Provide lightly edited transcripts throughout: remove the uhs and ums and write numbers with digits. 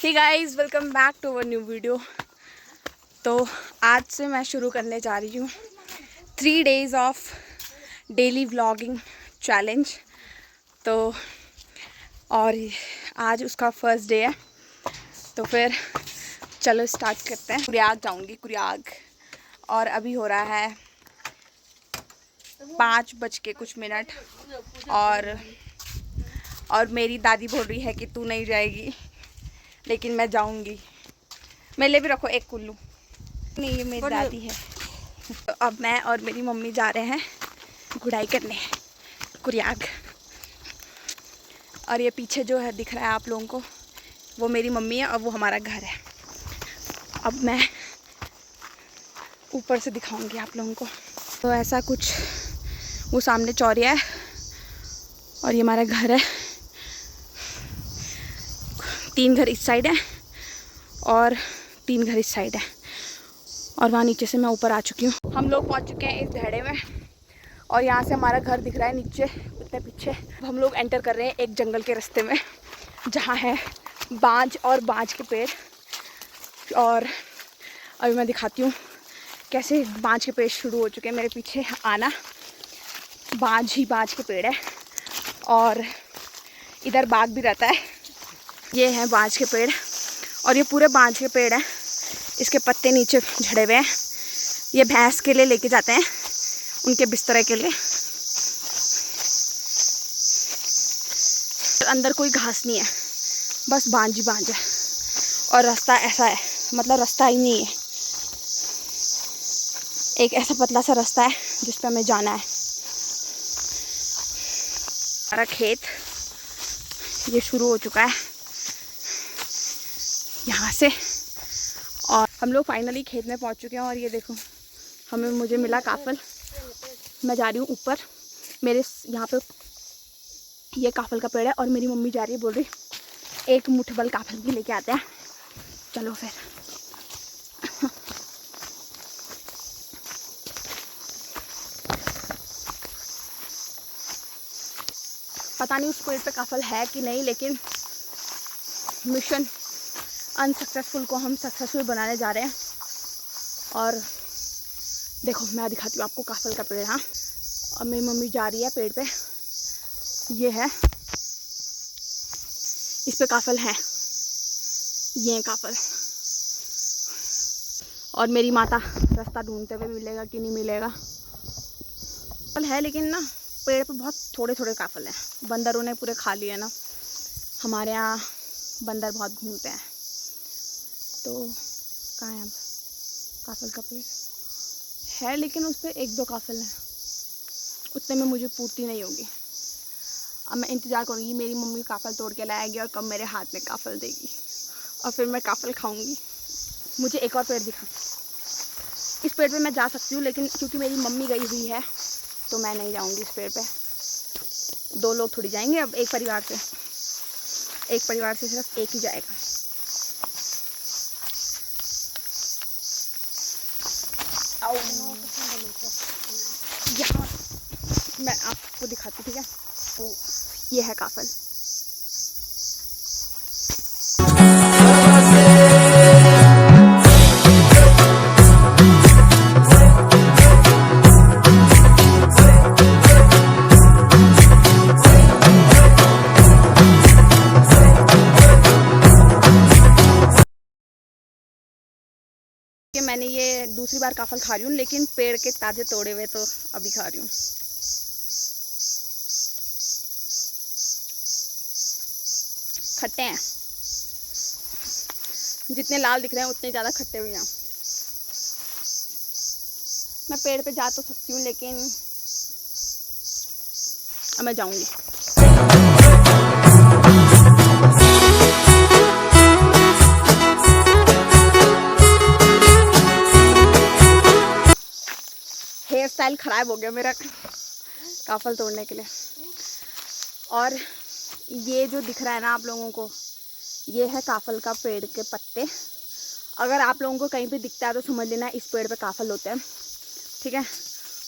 Hey guys, welcome back to our new video. तो आज से मैं शुरू करने जा रही हूँ 3 days of daily vlogging challenge. तो और आज उसका फर्स्ट डे है, तो फिर चलो स्टार्ट करते हैं। कुरियाग जाऊँगी, कुरियाग। और अभी हो रहा है 5:00 और मेरी दादी बोल रही है कि तू नहीं जाएगी, लेकिन मैं जाऊंगी। मेरे लिए भी रखो एक कुल्लू। नहीं, ये मेरी दादी है। तो अब मैं और मेरी मम्मी जा रहे हैं गुड़ाई करने कुरियाग। और ये पीछे जो है दिख रहा है आप लोगों को, वो मेरी मम्मी है और वो हमारा घर है। अब मैं ऊपर से दिखाऊंगी आप लोगों को। तो ऐसा कुछ वो सामने चौरिया है और ये हमारा घर है। 3 घर इस साइड है और 3 घर इस साइड है। और वहाँ नीचे से मैं ऊपर आ चुकी हूँ। हम लोग पहुँच चुके हैं इस ढेड़े में और यहाँ से हमारा घर दिख रहा है नीचे उतने पीछे। हम लोग एंटर कर रहे हैं एक जंगल के रास्ते में, जहाँ है बांज और बांज के पेड़। और अभी मैं दिखाती हूँ कैसे बांज के पेड़ शुरू हो चुके हैं मेरे पीछे आना। बांज ही बांज के पेड़ है और इधर बाघ भी रहता है। ये है बांज के पेड़ और ये पूरे बांज के पेड़ हैं। इसके पत्ते नीचे झड़े हुए हैं। ये भैंस के लिए लेके जाते हैं, उनके बिस्तरे के लिए। अंदर कोई घास नहीं है, बस बांज ही बांज है। और रास्ता ऐसा है, मतलब रास्ता ही नहीं है, एक ऐसा पतला सा रास्ता है जिस पे हमें जाना है। हमारा खेत ये शुरू हो चुका है यहाँ से। और हम लोग फाइनली खेत में पहुँच चुके हैं। और ये देखो, मुझे मिला काफल। मैं जा रही हूँ ऊपर। मेरे यहाँ पे ये काफल का पेड़ है और मेरी मम्मी जा रही है, बोल रही एक मुठभर काफल भी लेके आते हैं। चलो फिर। पता नहीं उस पेड़ पे काफल है कि नहीं, लेकिन मिशन अनसक्सेसफुल को हम सक्सेसफुल बनाने जा रहे हैं। और देखो, मैं दिखाती हूँ आपको काफल का पेड़। हाँ, और मेरी मम्मी जा रही है पेड़ पे। ये है, इस पे काफल है, ये है काफल। और मेरी माता रास्ता ढूंढते हुए मिलेगा कि नहीं मिलेगा। काफल है लेकिन ना पेड़ पे बहुत थोड़े थोड़े काफल हैं। बंदरों ने पूरे खा लिए ना। हमारे यहाँ बंदर बहुत घूमते हैं। तो कहाँ है अब काफल का पेड़? है लेकिन उस पर 1-2 काफल हैं, उतने में मुझे पूर्ति नहीं होगी। अब मैं इंतज़ार करूँगी मेरी मम्मी काफल तोड़ के लाएगी और कब मेरे हाथ में काफल देगी और फिर मैं काफल खाऊंगी। मुझे एक और पेड़ दिखा। इस पेड़ पे मैं जा सकती हूँ, लेकिन क्योंकि मेरी मम्मी गई हुई है तो मैं नहीं जाऊँगी इस पेड़ पे। 2 लोग थोड़ी जाएंगे, अब एक परिवार से सिर्फ एक ही जाएगा। यहाँ मैं आपको दिखाती, ठीक है? तो ये है काफल। कि मैंने ये दूसरी बार काफल खा रही हूँ, लेकिन पेड़ के ताजे तोड़े हुए तो अभी खा रही हूँ। खट्टे हैं, जितने लाल दिख रहे हैं उतने ज़्यादा खट्टे हुए हैं। मैं पेड़ पे जा तो सकती हूँ, लेकिन अब मैं जाऊँगी। हेयर स्टाइल ख़राब हो गया मेरा काफल तोड़ने के लिए। और ये जो दिख रहा है ना आप लोगों को, ये है काफल का पेड़ के पत्ते। अगर आप लोगों को कहीं पे दिखता है तो समझ लेना इस पेड़ पे काफल होते हैं, ठीक है?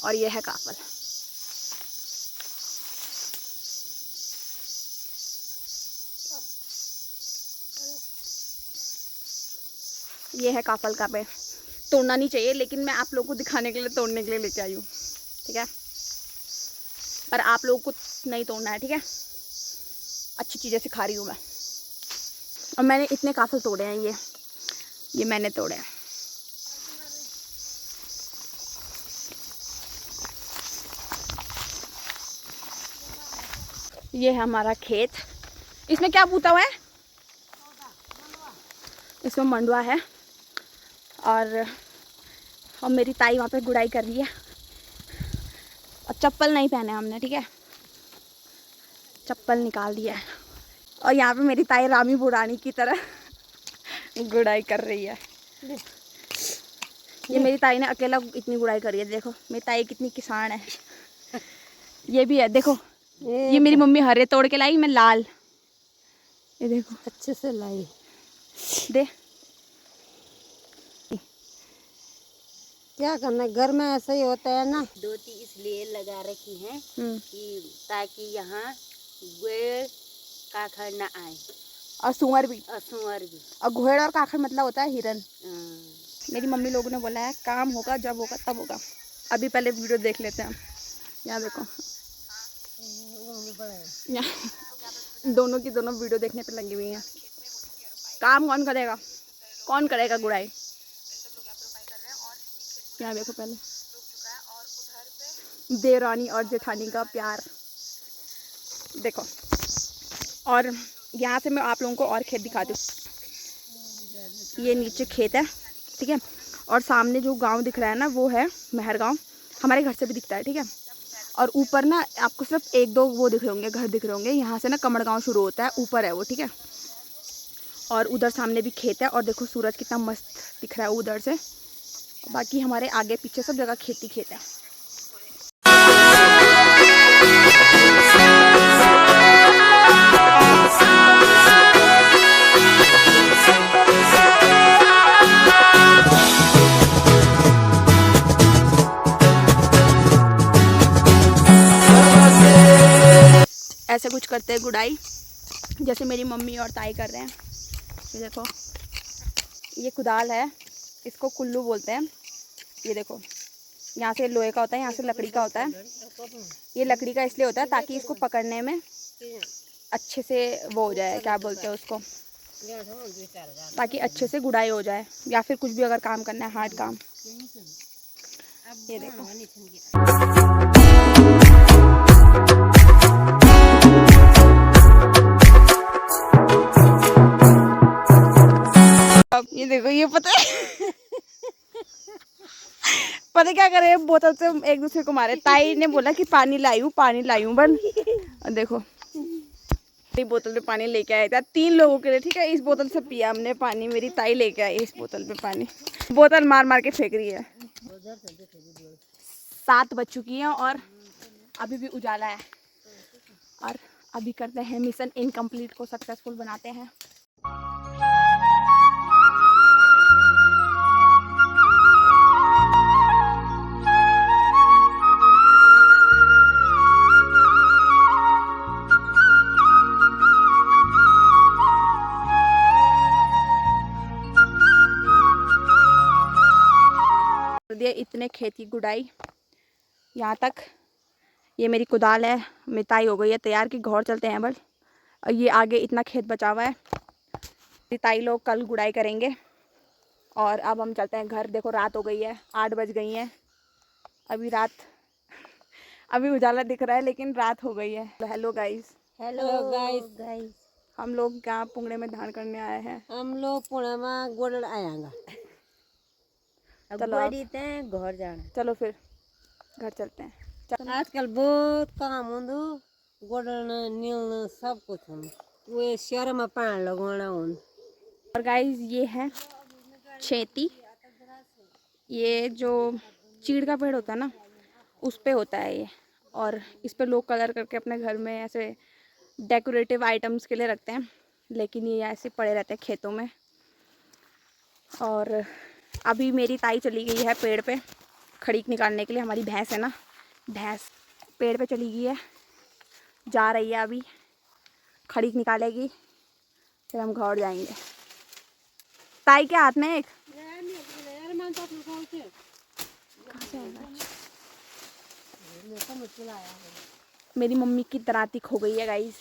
और ये है काफल। ये है काफल का पेड़, तोड़ना नहीं चाहिए लेकिन मैं आप लोगों को दिखाने के लिए तोड़ने के लिए लेके आई हूँ, ठीक है। पर आप लोगों को नहीं तोड़ना है, ठीक है। अच्छी चीज़ें सिखा रही हूँ मैं। और मैंने इतने काफल तोड़े हैं, ये मैंने तोड़े हैं। ये है हमारा खेत। इसमें क्या बूता हुआ है? इसमें मंडुआ है। और मेरी ताई वहाँ पे गुड़ाई कर रही है। और चप्पल नहीं पहने हमने, ठीक है, चप्पल निकाल दिया है। और यहाँ पे मेरी ताई रामी बुरानी की तरह गुड़ाई कर रही है। ये मेरी ताई ने अकेला इतनी गुड़ाई करी है, देखो मेरी ताई कितनी किसान है। ये भी है, देखो ये मेरी मम्मी हरे तोड़ के लाई, मैं लाल, ये देखो अच्छे से लाई दे। क्या करना, घर में ऐसा ही होता है ना। दोती इसलिए लगा रखी है कि ताकि यहाँ गुड़ काखड़ न आए, और सुअर भी। और घोड़ और काखड़ मतलब होता है हिरन। मेरी मम्मी लोगों ने बोला है काम होगा जब होगा तब होगा। अभी पहले वीडियो देख लेते हैं हम। यहाँ देखो, दोनों की दोनों वीडियो देखने पे लगी हुई हैं। काम कौन करेगा, कौन करेगा गुड़ाई? यहाँ देखो पहले देवरानी और जेठानी का प्यार देखो। और यहाँ से मैं आप लोगों को और खेत दिखाती हूँ। ये नीचे खेत है, ठीक है। और सामने जो गांव दिख रहा है ना, वो है महर गांव, हमारे घर से भी दिखता है, ठीक है। और ऊपर ना आपको सिर्फ एक दो वो दिख रहे होंगे, घर दिख रहे होंगे। यहाँ से ना कमर गांव शुरू होता है, ऊपर है वो, ठीक है। और उधर सामने भी खेत है। और देखो सूरज कितना मस्त दिख रहा है उधर से। बाकी हमारे आगे पीछे सब जगह खेती खेत है। ऐसे कुछ करते हैं गुड़ाई, जैसे मेरी मम्मी और ताई कर रहे हैं। ये देखो, ये कुदाल है, इसको कुल्लू बोलते हैं। ये देखो, यहाँ से लोहे का होता है, यहाँ से लकड़ी का होता है। ये लकड़ी का इसलिए होता है ताकि इसको पकड़ने में अच्छे से वो हो जाए, क्या बोलते हैं उसको, ताकि अच्छे से गुड़ाई हो जाए। या फिर कुछ भी अगर काम करना है, हार्ड काम। ये देखो, अब ये देखो, ये पता है पता क्या करे, बोतल से एक दूसरे को मारे। ताई ने बोला कि पानी लाई हूँ बन। देखो बोतल में पानी लेके आया था 3 लोगों के लिए, ठीक है। इस बोतल से पिया हमने पानी, मेरी ताई लेके आई इस बोतल में पानी। बोतल मार मार के फेंक रही है। 7 बज चुकी हैं और अभी भी उजाला है। और अभी करते हैं मिशन इनकम्प्लीट को सक्सेसफुल बनाते हैं। दिए इतने खेत की गुड़ाई यहाँ तक। ये मेरी कुदाल है, मिताई हो गई है तैयार की घौर चलते हैं बल। और ये आगे इतना खेत बचा हुआ है, मिताई लोग कल गुड़ाई करेंगे। और अब हम चलते हैं घर। देखो रात हो गई है, 8 बज गई है। अभी रात, अभी उजाला दिख रहा है लेकिन रात हो गई है। हेलो गाइस, गाइस हम लोग क्या पुंगड़े में धान करने आए हैं। हम लोग पुणे में गोड़ आएंगे। चलो घर जाना, चलो फिर घर चलते हैं। आजकल बहुत काम होंदो, गोड़ना नीलना सब कुछ होंदो, वो शहर में पान लगाना होंदो। और गाइस ये है खेती। ये जो चीड़ का पेड़ होता है ना, उस पे होता है ये। और इस पे लोग कलर करके अपने घर में ऐसे डेकोरेटिव आइटम्स के लिए रखते हैं, लेकिन ये ऐसे पड़े रहते हैं खेतों में। और अभी मेरी ताई चली गई है पेड़ पे खड़ीक निकालने के लिए। हमारी भैंस है ना, भैंस पेड़ पे चली गई है, जा रही है अभी खड़ीक निकालेगी, फिर हम घर जाएंगे। ताई के हाथ में एक कहाँ से आएगा? मेरी मम्मी की दराती खो गई है गाइस।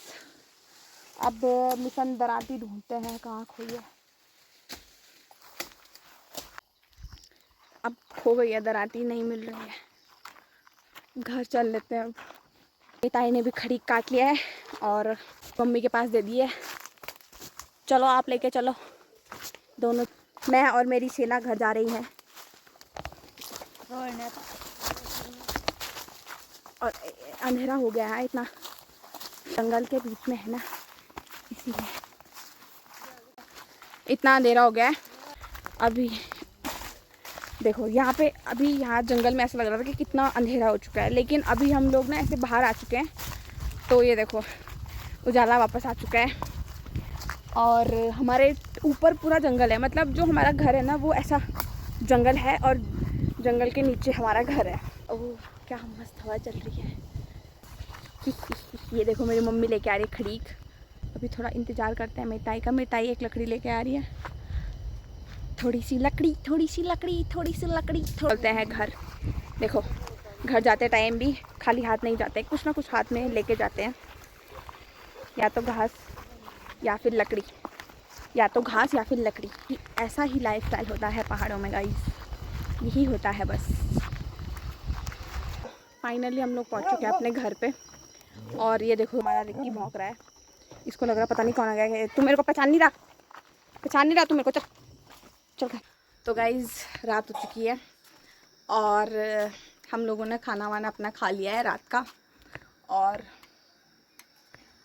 अब मिशन दराती ढूंढते हैं कहाँ खोई है। अब खो गई है दराती, नहीं मिल रही है। घर चल लेते हैं अब। ताई ने भी खड़ी काट लिया है और मम्मी के पास दे दी है। चलो आप लेके चलो। दोनों, मैं और मेरी सेना घर जा रही हैं। और अंधेरा हो गया है इतना, जंगल के बीच में है ना, इसीलिए इतना अंधेरा हो गया है। अभी देखो यहाँ पे, अभी यहाँ जंगल में ऐसा लग रहा था कि कितना अंधेरा हो चुका है, लेकिन अभी हम लोग ना ऐसे बाहर आ चुके हैं तो ये देखो उजाला वापस आ चुका है। और हमारे ऊपर पूरा जंगल है, मतलब जो हमारा घर है ना वो ऐसा जंगल है और जंगल के नीचे हमारा घर है। ओह क्या मस्त हवा चल रही है। ये देखो मेरी मम्मी लेके आ रही है खड़ीक। अभी थोड़ा इंतज़ार करते हैं मिठाई का। मिठाई एक लकड़ी लेके आ रही है, थोड़ी सी लकड़ी, थोड़ी सी लकड़ी, थोड़ी सी लकड़ी। चलते हैं घर। देखो घर जाते टाइम भी खाली हाथ नहीं जाते, कुछ ना कुछ हाथ में लेके जाते हैं, या तो घास या फिर लकड़ी, या तो घास या फिर लकड़ी। ऐसा ही लाइफस्टाइल होता है पहाड़ों में गाइस, यही होता है बस। फाइनली हम लोग पहुंच चुके हैं अपने घर पे। और ये देखो हमारा रिक्की भौंक रहा है, इसको लग रहा पता नहीं कौन आ गया। तू मेरे को पहचान नहीं रहा तू मेरे को। चल चल। तो गाइज रात हो चुकी है और हम लोगों ने खाना वाना अपना खा लिया है रात का। और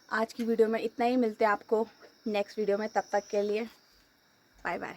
आज की वीडियो में इतना ही। मिलते हैं आपको नेक्स्ट वीडियो में, तब तक के लिए बाय बाय।